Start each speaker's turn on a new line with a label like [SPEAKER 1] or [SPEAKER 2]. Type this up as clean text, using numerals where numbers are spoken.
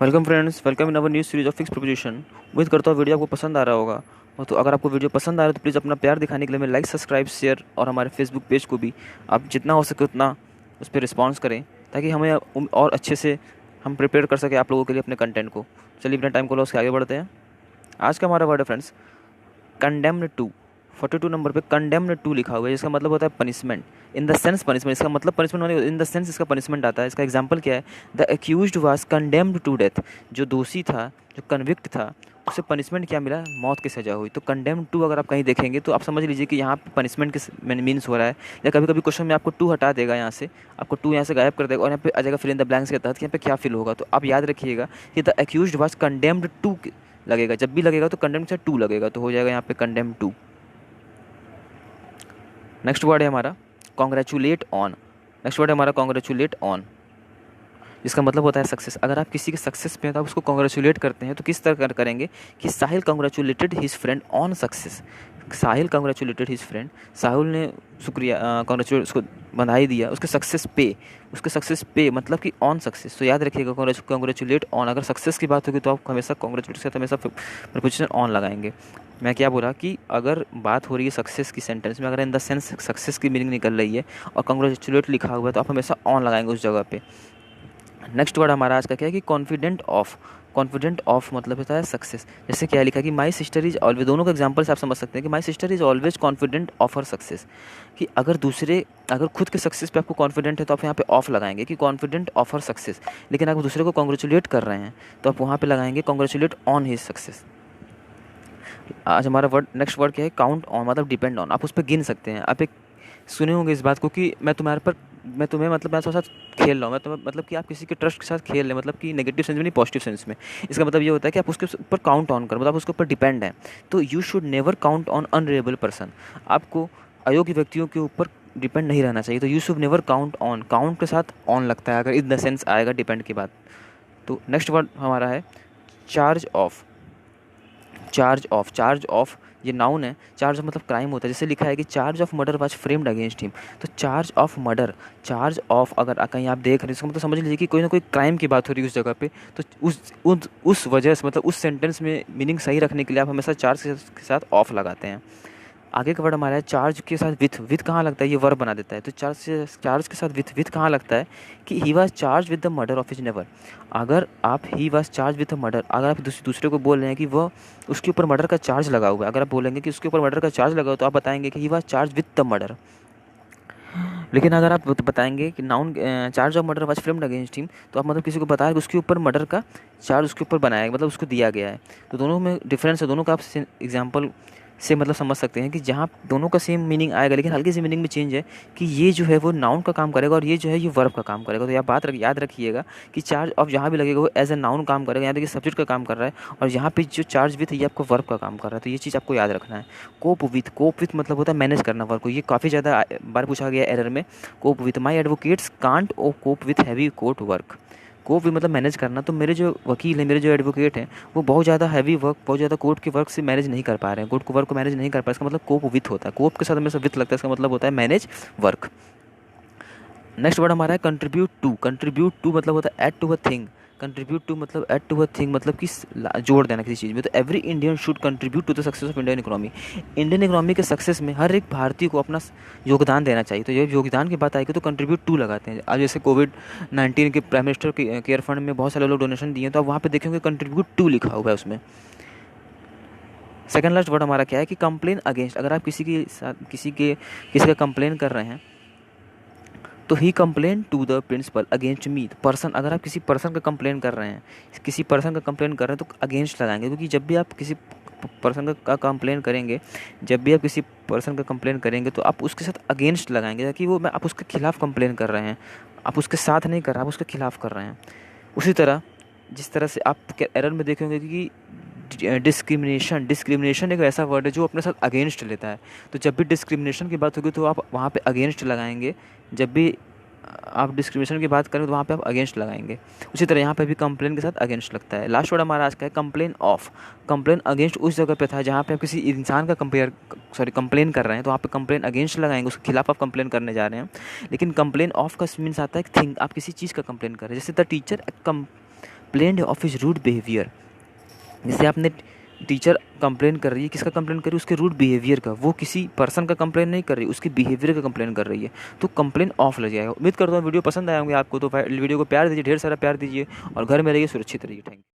[SPEAKER 1] Welcome friends, welcome in our new series of fix proposition. उम्मीद करता हूँ video आपको पसंद आ रहा होगा। और तो अगर आपको वीडियो पसंद आ रहा है तो प्लीज़ अपना प्यार दिखाने के लिए हमें लाइक, सब्सक्राइब, शेयर और हमारे फेसबुक पेज को भी आप जितना हो सके उतना उस पर रिस्पॉन्स करें, ताकि हमें और अच्छे से हम प्रिपेयर कर सकें आप लोगों के लिए अपने कंटेंट को। चलिए बिना टाइम को लॉस के आगे बढ़ते हैं। आज का हमारा वर्ड है फ्रेंड्स, कंडेम्ड टू। 42 नंबर पे कंडेम्ड टू लिखा हुआ है, जिसका मतलब होता है punishment. In the sense punishment, इसका मतलब पनिशमेंट माने इन द सेंस इसका पनिशमेंट आता है। इसका एग्जांपल क्या है? The accused was condemned to death. जो दोषी था, जो कन्विक्ट था, उसे पनिशमेंट क्या मिला? मौत की सजा हुई। तो कंडेम्ड टू अगर आप कहीं देखेंगे तो आप समझ लीजिए कि यहाँ पे पनिशमेंट के मीन्स हो रहा है। या कभी कभी क्वेश्चन में आपको टू हटा देगा, यहाँ से आपको टू यहाँ से गायब कर देगा और यहाँ पे आ जाएगा फिल इन द ब्लैंक्स के तहत कि यहाँ पे क्या फिल होगा। तो आप याद रखिएगा कि the accused was condemned to लगेगा। जब भी लगेगा तो कंडेम्ड से टू लगेगा, तो हो जाएगा यहाँ पे कंडेम्ड टू। नेक्स्ट वर्ड है हमारा कॉन्ग्रेचुलेट ऑन। नेक्स्ट वर्ड है हमारा कॉन्ग्रेचुलेट ऑन, जिसका मतलब होता है सक्सेस। अगर आप किसी के सक्सेस पे हैं तो आप उसको कॉन्ग्रेचुलेट करते हैं, तो किस तरह करेंगे कि Sahil congratulated his friend on success. Sahil congratulated his friend, Sahil ने शुक्रिया कॉन्ग्रेचुलेट उसको बधाई दिया उसके सक्सेस पे। उसके सक्सेस पे मतलब कि ऑन सक्सेस। तो याद रखिएगा कॉन्ग्रेचुलेट ऑन, अगर सक्सेस की बात होगी तो आप हमेशा कॉन्ग्रेचुलेट के साथ हमेशा प्रपोजिशन ऑन लगाएंगे। मैं क्या बोला कि अगर बात हो रही है सक्सेस की सेंटेंस में, अगर इन द सेंस सक्सेस की मीनिंग निकल रही है और कॉन्ग्रेचुलेट लिखा हुआ है तो आप हमेशा ऑन लगाएंगे उस जगह पे। नेक्स्ट वर्ड हमारा आज का क्या है कि कॉन्फिडेंट ऑफ। कॉन्फिडेंट ऑफ मतलब होता है सक्सेस। जैसे क्या लिखा कि माई सिस्टर इज ऑलवेज, दोनों के एग्जाम्पल से आप समझ सकते हैं कि my sister is always confident of her success. कि अगर खुद के सक्सेस पे आपको कॉन्फिडेंट है तो आप यहाँ पे ऑफ लगाएंगे कि कॉन्फिडेंट ऑफ हर सक्सेस। लेकिन अगर दूसरे को कॉन्ग्रेचुलेट कर रहे हैं तो आप वहाँ पे लगाएंगे कॉन्ग्रेचुलेट ऑन हिज सक्सेस। आज हमारा वर्ड नेक्स्ट वर्ड क्या है? काउंट ऑन, मतलब डिपेंड ऑन। आप उस पर गिन सकते हैं। आप एक सुने होंगे इस बात को कि मैं तुम्हें मतलब मैं तुम्हारे साथ खेल रहा हूँ, मैं तुम्हें मतलब कि आप किसी के ट्रस्ट के साथ खेल रहे हैं, मतलब कि नेगेटिव सेंस में नहीं, पॉजिटिव सेंस में। इसका मतलब ये होता है कि आप उसके ऊपर काउंट ऑन करो, मतलब आप उसके ऊपर डिपेंड हैं। तो you should never count on unreliable person. आपको अयोग्य व्यक्तियों के ऊपर डिपेंड नहीं रहना चाहिए। तो you should never count on, count के साथ ऑन लगता है अगर इन द सेंस आएगा डिपेंड के बाद। तो नेक्स्ट वर्ड हमारा है charge of. Charge of, charge of ये नाउन है। चार्ज ऑफ मतलब क्राइम होता है। जैसे लिखा है कि charge of murder was framed against him. तो charge of murder, charge of अगर कहीं आप देख रहे हैं इसका मतलब समझ लीजिए कि कोई ना कोई क्राइम की बात हो रही है उस जगह पे। तो उस वजह से मतलब उस सेंटेंस में मीनिंग सही रखने के लिए आप हमेशा चार्ज के साथ ऑफ लगाते हैं। आगे का वर्ड हमारा है चार्ज के साथ विथ। विथ कहाँ लगता है? ये वर्ब बना देता है। तो चार्ज के साथ विथ, विथ कहाँ लगता है कि he was charge with the murder of his never. अगर आप he was charge with the murder, अगर आप दूसरे को बोल रहे हैं कि वह उसके ऊपर मर्डर का चार्ज लगा हुआ है, अगर आप बोलेंगे कि उसके ऊपर मर्डर का चार्ज लगा हुआ, तो आप बताएंगे कि he was charge with the murder. लेकिन अगर आप बताएंगे कि noun charge of murder was framed against him, तो आप मतलब किसी को बताया कि उसके ऊपर मर्डर का चार्ज उसके ऊपर बनाया है, मतलब उसको दिया गया है। तो दोनों में डिफरेंस है। दोनों का आप एग्जाम्पल से मतलब समझ सकते हैं कि जहाँ दोनों का सेम मीनिंग आएगा लेकिन हल्की सी मीनिंग में चेंज है कि ये जो है वो नाउन का काम करेगा और ये जो है ये वर्ब का काम करेगा। तो यह बात याद रखिएगा कि चार्ज ऑफ जहाँ भी लगेगा वो एज ए नाउन काम करेगा, यहाँ देखिए सब्जेक्ट का काम कर रहा है, और यहाँ पे जो चार्ज विथ ये आपको वर्ब का काम कर रहा है। तो ये चीज़ आपको याद रखना है। कोप विथ मतलब होता है मैनेज करना वर्ब को। ये काफ़ी ज़्यादा बार पूछा गया एरर में। Cope with my advocates can't ओ cope with heavy court work. Cope भी मतलब मैनेज करना। तो मेरे जो वकील हैं, मेरे जो एडवोकेट हैं, वो बहुत ज़्यादा हैवी वर्क, बहुत ज़्यादा कोर्ट के वर्क से मैनेज नहीं कर पा रहे हैं, कोर्ट को वर्क को मैनेज नहीं कर पा रहे। इसका मतलब कोप विथ होता है। कोप के साथ हमेशा विथ लगता है, इसका मतलब होता है मैनेज वर्क। नेक्स्ट वर्ड हमारा है कंट्रीब्यूट टू। कंट्रीब्यूट टू मतलब होता है add to a thing. Contribute to मतलब ऐड टू अ थिंग, मतलब कि जोड़ देना किसी चीज़ में। तो every Indian should contribute to the success of Indian economy. Indian economy के सक्सेस में हर एक भारतीय को अपना योगदान देना चाहिए। तो जब योगदान की बात आएगी तो कंट्रीब्यूट टू लगाते हैं। आज जैसे कोविड-19 के प्राइम मिनिस्टर केयर फंड में बहुत सारे लोग डोनेशन दिए हैं, तो आप वहाँ पे देखेंगे कंट्रीब्यूट टू लिखा हुआ है उसमें। सेकंड लास्ट वर्ड हमारा क्या है कि कंप्लेन अगेंस्ट। अगर आप किसी का कंप्लेन कर रहे हैं तो he complain to the principal against me. Person, अगर आप किसी पर्सन का कंप्लेन कर रहे हैं, किसी पर्सन का कंप्लेन कर रहे हैं तो अगेंस्ट लगाएंगे, क्योंकि जब भी आप किसी पर्सन का कंप्लेन करेंगे, जब भी आप किसी पर्सन का कंप्लेन करेंगे तो आप उसके साथ अगेंस्ट लगाएंगे, ताकि वो आप उसके खिलाफ कंप्लेन कर रहे हैं। आप उसके साथ नहीं कर रहे, आप उसके खिलाफ कर रहे हैं। उसी तरह जिस तरह से आप एरर में देखेंगे कि डिस्क्रिमिनेशन एक ऐसा वर्ड है जो अपने साथ अगेंस्ट लेता है। तो जब भी डिस्क्रिमिनेशन की बात होगी तो आप वहाँ पे अगेंस्ट लगाएंगे। जब भी आप डिस्क्रिमिनेशन की बात करें तो वहाँ पे आप अगेंस्ट लगाएंगे। उसी तरह यहाँ पे भी कंप्लेन के साथ अगेंस्ट लगता है। लास्ट वर्ड हमारा आज का है कंप्लेन ऑफ। कंप्लेन अगेंस्ट उस जगह पे था जहाँ पे आप किसी इंसान का कंप्लेन कर रहे हैं, तो वहाँ पे कंप्लेन अगेंस्ट लगाएंगे, उसके खिलाफ आप कंप्लेन करने जा रहे हैं। लेकिन कंप्लेन ऑफ का मीन्स आता है थिंग, आप किसी चीज़ का कंप्लेन कर रहे हैं। जैसे the teacher complaint of his rude behaviour. जैसे आपने टीचर कंप्लेन कर रही है, किसका कंप्लेन कर रही है? उसके रूड बिहेवियर का। वो किसी पर्सन का कंप्लेन नहीं कर रही, उसके बिहेवियर का कंप्लेन कर रही है, तो कंप्लेन ऑफ लग जाएगा। उम्मीद करता हूँ वीडियो पसंद आया होंगे आपको, तो वीडियो को प्यार दीजिए, ढेर सारा प्यार दीजिए और घर में रहिए, सुरक्षित रहिए। Thank you.